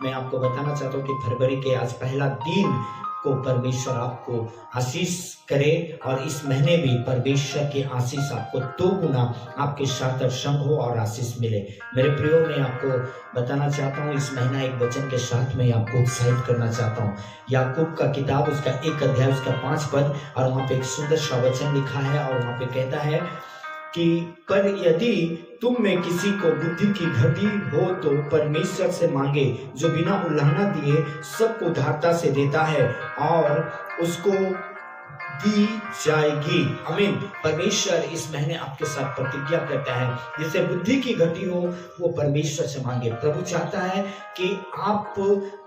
मैं आपको बताना चाहता हूँ कि फरवरी के आज पहला दिन को परमेश्वर आपको आशीष करे और इस महीने भी परमेश्वर की आशीष आपको 2 गुना आपके साथ संग हो और आशीष मिले। मेरे प्रियो, मैं आपको बताना चाहता हूँ, इस महीना एक वचन के साथ मैं आपको उत्साहित करना चाहता हूँ। याकूब का किताब उसका 1 अध्याय उसका 5 पद, और वहां पे एक सुंदर सा वचन लिखा है और वहां पे कहता है कि पर यदि तुम में किसी को बुद्धि की घटी हो तो परमेश्वर से मांगे, जो बिना उल्लाहना दिए सबको उदारता से देता है और उसको दी जाएगी। आमीन। परमेश्वर इस महीने आपके साथ प्रतिज्ञा करता है, जिसे बुद्धि की घटी हो वो परमेश्वर से मांगे। प्रभु चाहता है कि आप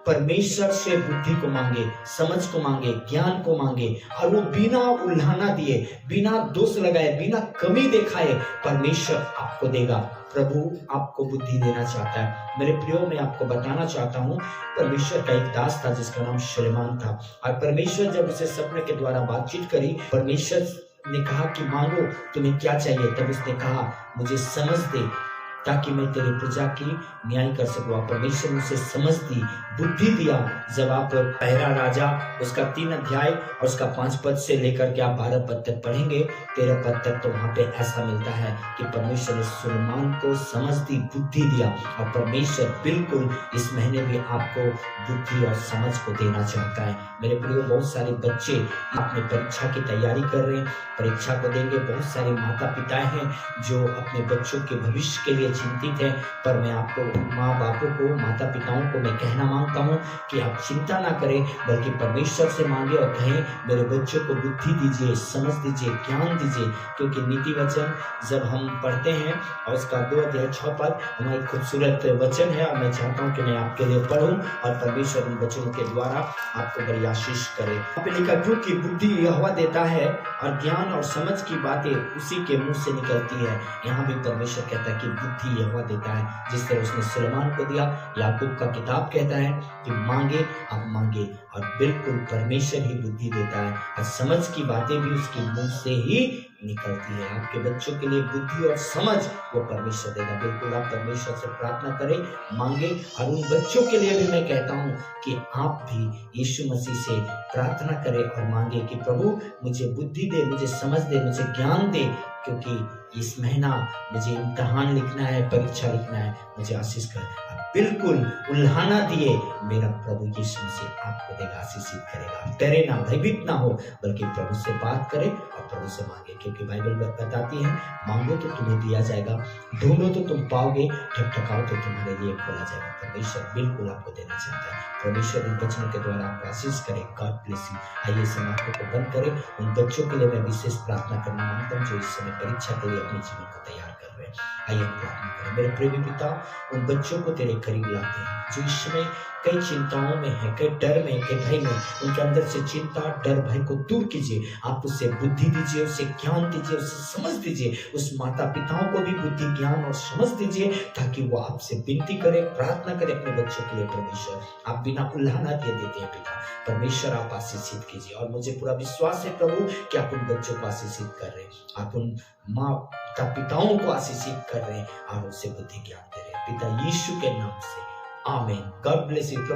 परमेश्वर से बुद्धि को मांगे, समझ को मांगे, ज्ञान को मांगे, और वो बिना उल्लाहना दिए, बिना दोष लगाए, बिना कमी दिखाए परमेश्वर आपको देगा। प्रभु आपको बुद्धि देना चाहता है। मेरे प्रियो, मैं आपको बताना चाहता हूँ, परमेश्वर का एक दास था जिसका नाम सुलेमान था, और परमेश्वर जब उसे सपने के द्वारा बातचीत करी, परमेश्वर ने कहा कि मांगो तुम्हें क्या चाहिए। तब उसने कहा मुझे समझ दे ताकि मैं तेरे प्रजा की न्याय कर सकूं। परमेश्वर ने उसे समझ दी, बुद्धि दिया। जब आप पहला राजा उसका 3 अध्याय और उसका 5 पद से लेकर के आप 12 पद तक पढ़ेंगे, 13 पद तक, तो वहां पे ऐसा मिलता है कि परमेश्वर ने सुलेमान को समझ दी, बुद्धि दिया, और परमेश्वर बिल्कुल इस महीने भी आपको बुद्धि और समझ को देना चाहता है। मेरे प्रियो, बहुत सारे बच्चे अपने परीक्षा की तैयारी कर रहे हैं, परीक्षा को देंगे। बहुत सारे माता पिता हैं जो अपने बच्चों के भविष्य के लिए चिंतित है, पर मैं आपको माँ बापों को, माता पिताओं को मैं कहना मांगता हूँ कि आप चिंता ना करें, बल्कि परमेश्वर से मांगे और कहें मेरे बच्चों को बुद्धि दीजिए, समझ दीजिए, ज्ञान दीजिए। क्योंकि नीति वचन जब हम पढ़ते हैं और उसका 2 अध्याय 6 पद हमारा एक खूबसूरत वचन है, और मैं चाहता हूँ कि मैं आपके लिए पढ़ूं और परमेश्वर इन वचनों के द्वारा आपको बड़ी आशीष करे। आपने लिखा, क्योंकि बुद्धि यहोवा देता है और ज्ञान और समझ की बातें उसी के मुंह से निकलती है। यहाँ भी परमेश्वर कहता है कि बुद्धि यहोवा देता है, जिस तरह उसने सुलेमान को दिया। याकूब का किताब कहता है कि मांगे आप मांगे, और बिल्कुल परमेश्वर ही बुद्धि देता है, और समझ की बातें भी उसके मुंह से ही निकलती है। आपके बच्चों के लिए बुद्धि और समझ वो परमेश्वर देगा। बिल्कुल आप परमेश्वर से प्रार्थना करें, मांगे, और उन बच्चों के लिए भी मैं कहता हूँ कि आप भी यीशु मसीह से प्रार्थना करें और मांगे कि प्रभु मुझे बुद्धि दे, मुझे समझ दे, मुझे ज्ञान दे, क्योंकि इस महीना मुझे इम्तिहान लिखना है, परीक्षा लिखना है, मुझे आशीष कर। बिल्कुल उल्लाहना दिए मेरा प्रभु यीशु मसीह आपको देगा, आशीषित करेगा। डरे ना, भयभीत ना हो, बल्कि प्रभु से बात करें और प्रभु से मांगे, क्योंकि बाइबल बताती है मांगो तो तुम्हें दिया जाएगा, ढूंढो तो तुम पाओगे, ठकठकाओ तो तुम्हारे लिए खोला जाएगा। परमेश्वर बिल्कुल आपको देना चाहता है। परमेश्वर इन बच्चों के द्वारा आपको आशीष करे। God bless you. आइए समाप्त को बंद करें। उन बच्चों के लिए मैं विशेष प्रार्थना करना मांगता हूँ जो इस समय परीक्षा के लिए अपने जीवन को तैयार कर रहे हैं। आइए प्रार्थना करें। मेरे प्रेमी पिता, उन बच्चों को तेरे करीब लाते हैं जो इस समय कई चिंताओं में है, कई डर में, कई भय में। उनके अंदर से चिंता, डर, भय को दूर कीजिए। आप उसे बुद्धि दीजिए, उसे ज्ञान दीजिए, उसे समझ दीजिए। उस माता पिताओं को भी बुद्धि, ज्ञान और समझ दीजिए, ताकि वो आपसे विनती करे, प्रार्थना करे अपने बच्चों के लिए। परमेश्वर आप बिना उल्लाहना दिए देते हैं पिता। परमेश्वर आप आशीषित कीजिए, और मुझे पूरा विश्वास है प्रभु कि आप उन बच्चों को आशीषित कर रहे हैं। आप उन माता पिताओं को आशीषित कर रहे हैं और उसे बुद्धि ज्ञान दे रहे हैं, पिता यीशु के नाम से। आमीन। God bless you.